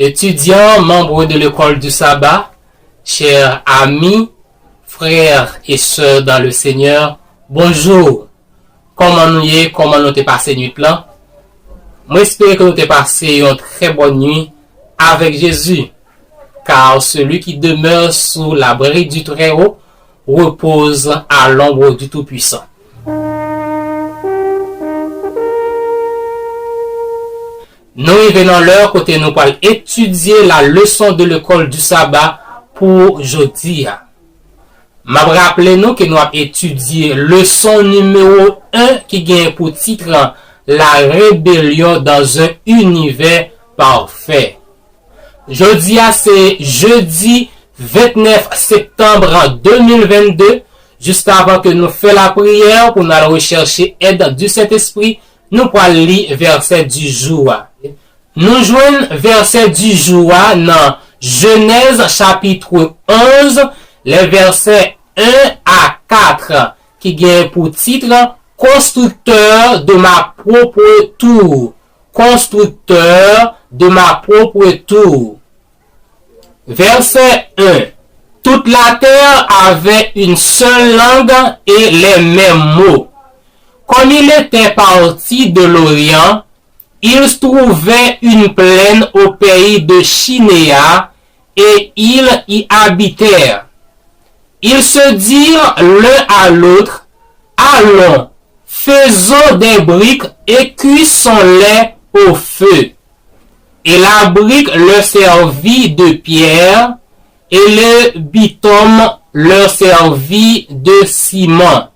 Étudiants, membres de l'école du sabbat, chers amis, frères et sœurs dans le Seigneur, bonjour. Comment nous y est, comment nous t'es passé nuit là? Moi, j'espère que nous t'es passé une très bonne nuit avec Jésus, car celui qui demeure sous l'abri du Très-Haut repose à l'ombre du Tout-Puissant. Nous revenons l'heure côté nous pour étudier la leçon de l'école du sabbat pour aujourd'hui. M'a rappelé nous que nous avons étudié leçon numéro 1 qui gagne pour titre la rébellion dans un univers parfait. Jeudi, c'est jeudi 29 septembre 2022, juste avant que nous fassions la prière pour nous rechercher aide du Saint-Esprit, nous allons lire verset du jour. Nous joignons verset du jour dans Genèse chapitre 11, les versets 1 à 4, qui gagne pour titre constructeur de ma propre tour. Constructeur de ma propre tour. Verset 1. Toute la terre avait une seule langue et les mêmes mots. Comme il était parti de l'Orient, il trouvait une plaine au pays de Chinéa et ils y habitèrent. Ils se dirent l'un à l'autre, allons, faisons des briques et cuissons-les au feu. Et la brique leur servit de pierre, et le bitume leur servit de ciment.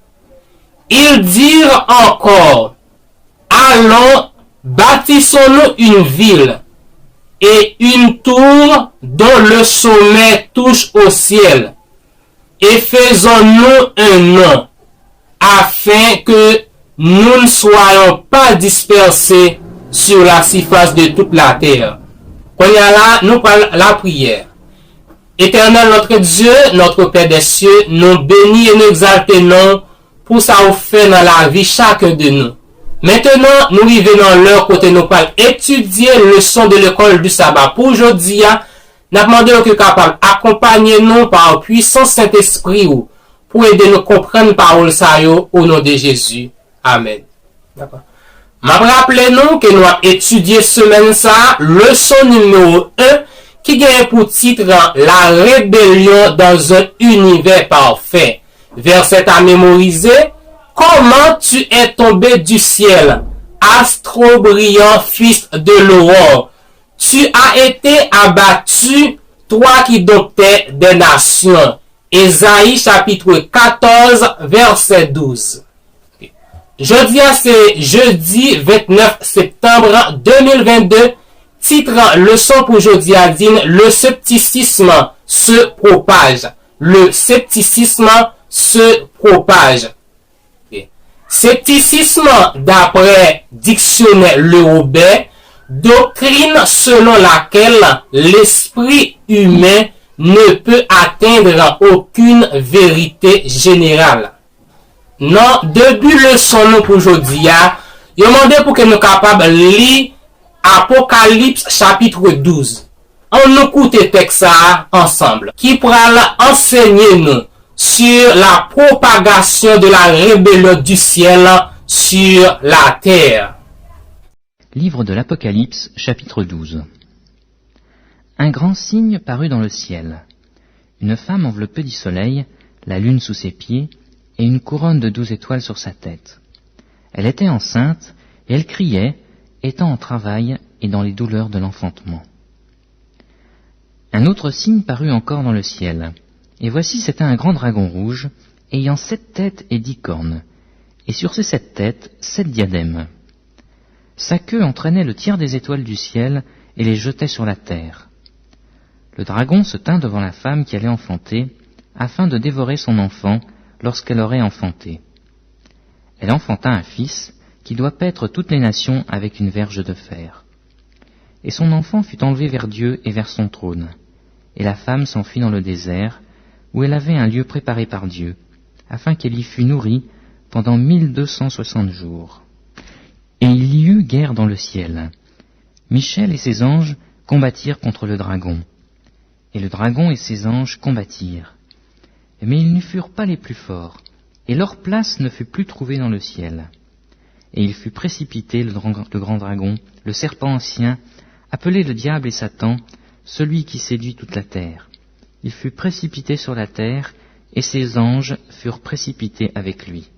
Ils dirent encore, allons, bâtissons-nous une ville, et une tour dont le sommet touche au ciel, et faisons-nous un nom, afin que nous ne soyons pas dispersés sur la surface de toute la terre. Quand il y a là, nous parlons la prière. Éternel notre Dieu, notre Père des cieux, nous bénis et nous exaltons pour ça vous fait dans la vie chacun de nous. Maintenant, nous arrivons dans l'heure côté nous parlons étudier le leçon de l'école du sabbat. Pour aujourd'hui, nous demandons que capable accompagner nous par puissance Saint-Esprit pour aider nous comprendre parole ça au nom de Jésus. Amen. D'accord. M'a rappelé nous que nous avons étudié semaine ça, leçon numéro 1, qui gagne pour titre la rébellion dans un univers parfait. Verset à mémoriser. Comment tu es tombé du ciel, astre brillant, fils de l'aurore. Tu as été abattu, toi qui domptais des nations. Ésaïe chapitre 14, verset 12. Jeudi, c'est jeudi 29 septembre 2022. Titre leçon pour jeudi à dire le scepticisme se propage. Le scepticisme se propage. Scepticisme, d'après dictionnaire Le Robert, doctrine selon laquelle l'esprit humain ne peut atteindre aucune vérité générale. Non, début leçon nous pour aujourd'hui, je demande pour que nous capables de lire Apocalypse chapitre 12. On nous écoute le texte ensemble, qui pourra enseigner nous sur la propagation de la rébellion du ciel sur la terre. Livre de l'Apocalypse, chapitre 12. Un grand signe parut dans le ciel. Une femme enveloppée du soleil, la lune sous ses pieds, et une couronne de 12 étoiles sur sa tête. Elle était enceinte, et elle criait, étant en travail et dans les douleurs de l'enfantement. Un autre signe parut encore dans le ciel. Et voici, c'était un grand dragon rouge, ayant 7 têtes et 10 cornes, et sur ces 7 têtes, 7 diadèmes. Sa queue entraînait le tiers des étoiles du ciel et les jetait sur la terre. Le dragon se tint devant la femme qui allait enfanter, afin de dévorer son enfant lorsqu'elle aurait enfanté. Elle enfanta un fils, qui doit paître toutes les nations avec une verge de fer. Et son enfant fut enlevé vers Dieu et vers son trône, et la femme s'enfuit dans le désert, où elle avait un lieu préparé par Dieu, afin qu'elle y fût nourrie pendant 1260 jours. Et il y eut guerre dans le ciel. Michel et ses anges combattirent contre le dragon. Et le dragon et ses anges combattirent. Mais ils ne furent pas les plus forts, et leur place ne fut plus trouvée dans le ciel. Et il fut précipité, le grand dragon, le serpent ancien, appelé le diable et Satan, celui qui séduit toute la terre. Il fut précipité sur la terre, et ses anges furent précipités avec lui.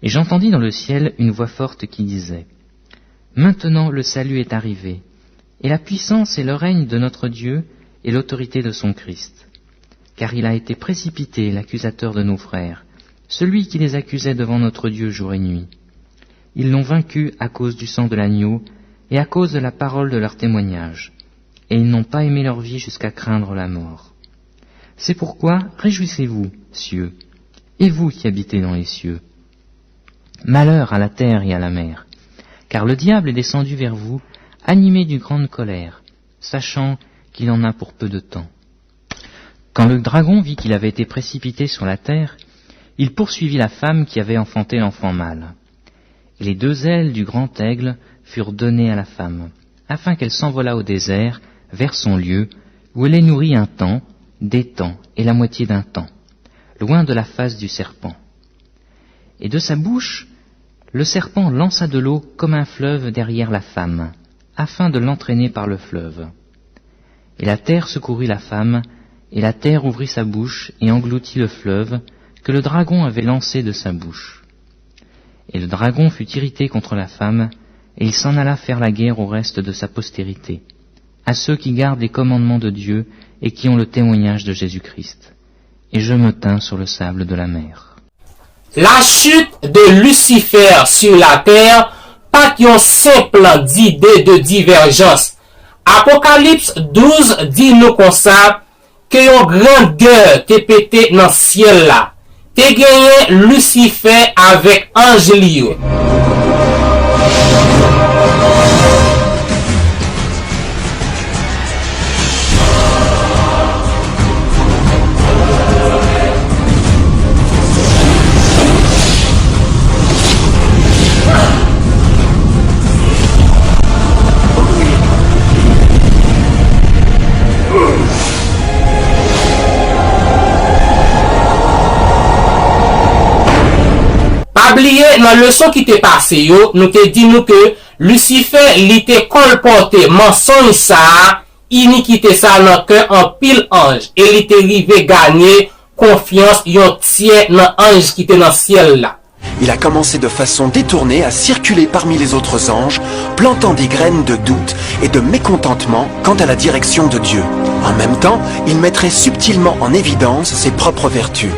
Et j'entendis dans le ciel une voix forte qui disait, « Maintenant le salut est arrivé, et la puissance et le règne de notre Dieu et l'autorité de son Christ. Car il a été précipité, l'accusateur de nos frères, celui qui les accusait devant notre Dieu jour et nuit. Ils l'ont vaincu à cause du sang de l'agneau et à cause de la parole de leur témoignage, et ils n'ont pas aimé leur vie jusqu'à craindre la mort. C'est pourquoi réjouissez-vous, cieux, et vous qui habitez dans les cieux. Malheur à la terre et à la mer, car le diable est descendu vers vous, animé d'une grande colère, sachant qu'il en a pour peu de temps. Quand le dragon vit qu'il avait été précipité sur la terre, il poursuivit la femme qui avait enfanté l'enfant mâle. Et les 2 ailes du grand aigle furent données à la femme, afin qu'elle s'envolât au désert, vers son lieu, où elle est nourrie un temps, des temps et la moitié d'un temps, loin de la face du serpent. Et de sa bouche, le serpent lança de l'eau comme un fleuve derrière la femme, afin de l'entraîner par le fleuve. Et la terre secourut la femme, et la terre ouvrit sa bouche et engloutit le fleuve que le dragon avait lancé de sa bouche. Et le dragon fut irrité contre la femme, et il s'en alla faire la guerre au reste de sa postérité, à ceux qui gardent les commandements de Dieu et qui ont le témoignage de Jésus-Christ. Et je me tins sur le sable de la mer. La chute de Lucifer sur la terre, pas qu'une simple idée de divergence. Apocalypse 12 dit nous comme ça, que yon grandeur te pété dans le ciel là. Te gagné Lucifer avec ange li yo. Oublié dans la leçon qui t'est passée, nous te dit nous que Lucifer l'était colporté mensonge ça, iniquité ça dans cœur en pile ange et il était arrivé gagner confiance yon tiers dans ange qui était dans le ciel là. Il a commencé de façon détournée à circuler parmi les autres anges, plantant des graines de doute et de mécontentement quant à la direction de Dieu. En même temps, il mettrait subtilement en évidence ses propres vertus.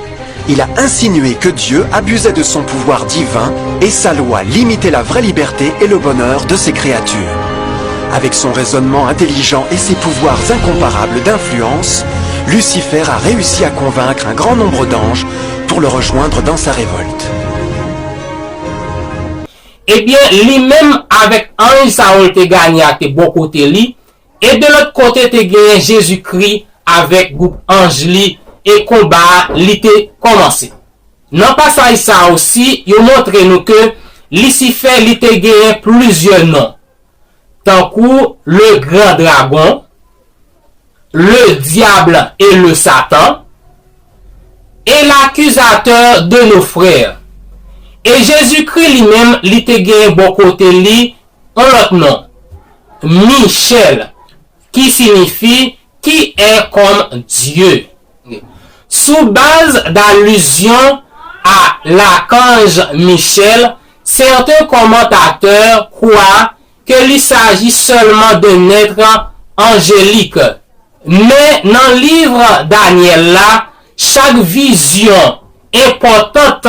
Il a insinué que Dieu abusait de son pouvoir divin et sa loi limitait la vraie liberté et le bonheur de ses créatures. Avec son raisonnement intelligent et ses pouvoirs incomparables d'influence, Lucifer a réussi à convaincre un grand nombre d'anges pour le rejoindre dans sa révolte. Eh bien, lui-même avec ange ça a été gagné à tes bon côté li, et de l'autre côté te gagné Jésus-Christ avec groupe ange li et combat l'été commencé. Non pas ça aussi, il montre nous que Lucifer l'été gagné plusieurs noms. Tant que le grand dragon, le diable et le Satan, et l'accusateur de nos frères. Et Jésus-Christ lui-même l'été gagné bon côté li, en l'autre nom, Michel, qui signifie qui est comme Dieu. Sous base d'allusion à l'archange Michel, certains commentateurs croient qu'il s'agit seulement d'un être angélique. Mais dans le livre Daniel là, chaque vision importante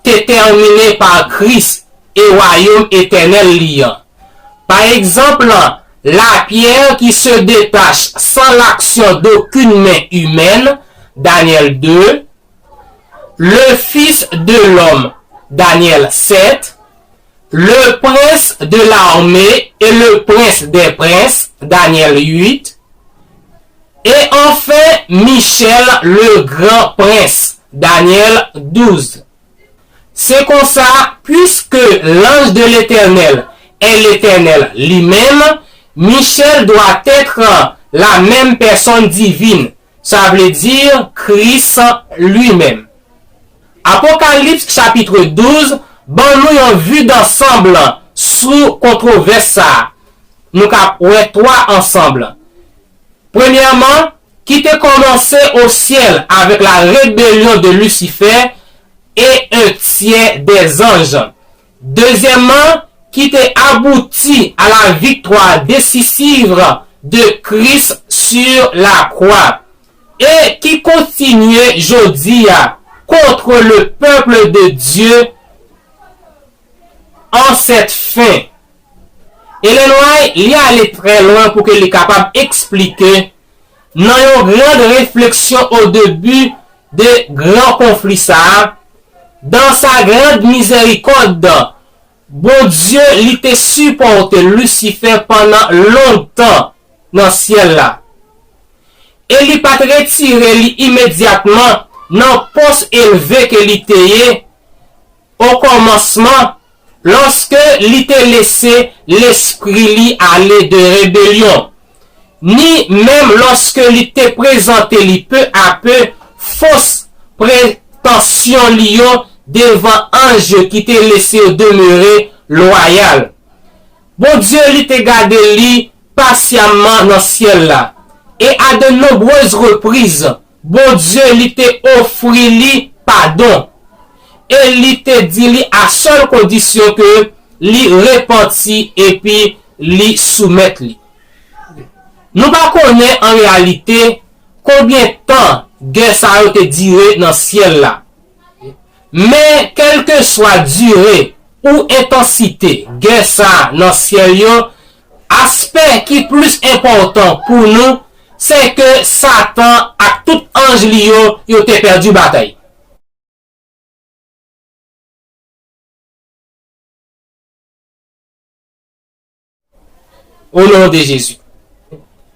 est terminée par Christ et royaume éternel liant. Par exemple, la pierre qui se détache sans l'action d'aucune main humaine, Daniel 2, le Fils de l'homme, Daniel 7, le prince de l'armée et le prince des princes, Daniel 8, et enfin Michel le grand prince, Daniel 12. C'est comme ça, puisque l'ange de l'Éternel est l'Éternel lui-même, Michel doit être la même personne divine. Ça veut dire Christ lui-même. Apocalypse chapitre 12, bon nous avons vu d'ensemble sous controverse ça. Nous avons trois ensemble. Premièrement, qui était commencé au ciel avec la rébellion de Lucifer et un tiers des anges. Deuxièmement, qui était abouti à la victoire décisive de Christ sur la croix et qui continuait aujourd'hui contre le peuple de Dieu en cette fin. Et le Noir, il y a allé très loin pour qu'il soit capable d'expliquer dans une grande réflexion au début de grands conflits ça, dans sa grande miséricorde, bon Dieu il te supporté Lucifer pendant longtemps dans le ciel là. Et il pas retiré immédiatement dans le poste élevé que il était au commencement lorsque il te laissé l'esprit aller de rébellion. Ni même lorsque il te présenté peu à peu fausse prétention lion devant ange qui te laissé demeurer loyal. Bon Dieu il te gardé li patiemment dans le ciel là. Et à de nombreuses reprises, bon Dieu il te offri li pardon. Et il te dit li à seule condition que li repenti et puis li soumettre li. Nous ne connaissons en réalité combien de temps guerre ça a été duré dans le ciel là. Mais quelle que soit durée ou intensité guerre ça dans le ciel yo, aspect qui est plus important pour nous, c'est que Satan a tout ange liyo yo te perdu bataille. Au nom de Jésus.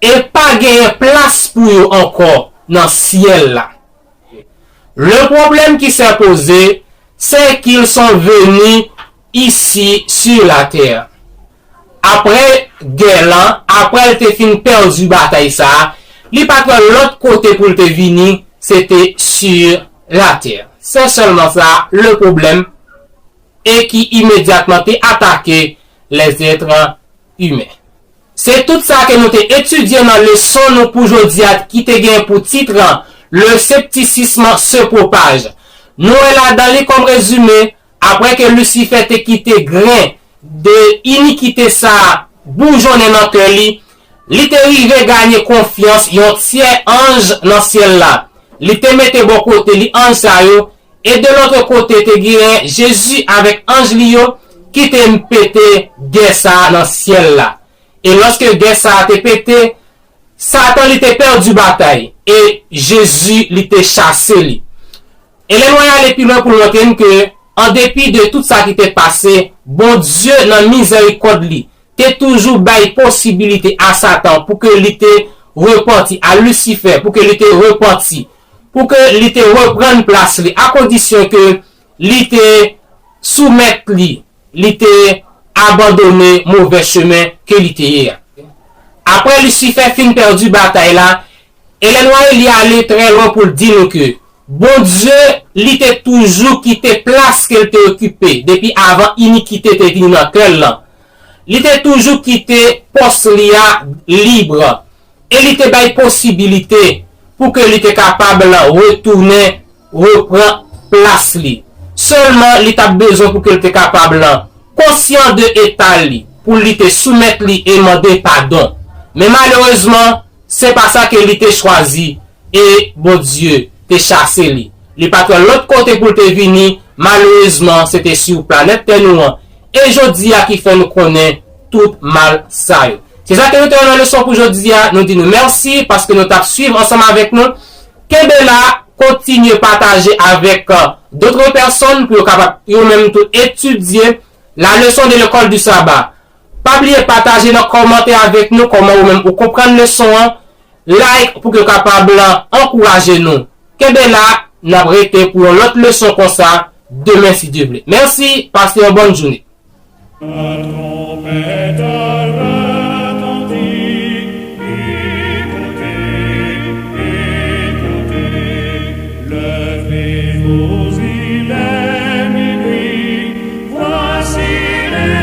Et pas gagner place pour eux encore dans le ciel là. Le problème qui s'est posé, c'est qu'ils sont venus ici sur la terre. Après guerre là, après te fin perdu bataille ça, li pas l'autre côté pour te venir, c'était sur la terre. C'est seulement ça le problème et qui immédiatement te attaqué les êtres humains. C'est tout ça que nous avons étudié dans le leçon nous pour aujourd'hui qui te gagne pour titre le scepticisme se propage. Nous là dans les comme résumé après que Lucifer te quitté grain de iniquité ça bourgeonner dans cœur li, il te rivé gagner confiance yon tiers ange dans ciel là. Il te mette bon côté li ange ça yo et de l'autre côté te gagne Jésus avec ange li yo qui te pété guerre ça dans ciel là. Et lorsque guerre ça a été pété, Satan il était perdu bataille. Et Jésus il était chassé li. Et les moyens aller plus loin pour montrer que, en dépit de tout ça qui était passé, bon Dieu dans miséricorde li, t'es toujours bail possibilité à Satan pour que il était repenti, à Lucifer pour que il était repenti, pour que il était reprendre place li, à condition que il était soumettre li, il était abandonné mauvais chemin que l'ité. Après Lucifer fin perdu bataille là, et les noirs il y allé très loin pour dire que bon Dieu l'était toujours quitté place qu'elle était occupée depuis avant iniquité était venue dans cœur là. Il était toujours quitté poste libre et il était bail possibilité pour que il était capable retourner reprendre place li. Seulement il était besoin pour qu'il était capable conscient de état li pour lui te soumettre li et demander pardon. Mais malheureusement, c'est pas ça qu'il était choisi et bon Dieu te chassé li. Il pas de l'autre côté pour te venir, malheureusement, c'était sur planète Terre et jodi a qui fait nous connaître tout mal ça. C'est ça que nous avons la leçon pour aujourd'hui, nous disons merci parce que nous t'avons suivi ensemble avec nous. Kebela continue à partager avec d'autres personnes pour capable même tout étudier la leçon de l'école du sabbat. Pas oublier partager dans commentaire avec nous comment vous même vous comprendre le son, like pour que capable encourager nous. Kebela n'a arrêté pour l'autre leçon comme ça demain si Dieu veut. Merci, passez une bonne journée. Salut.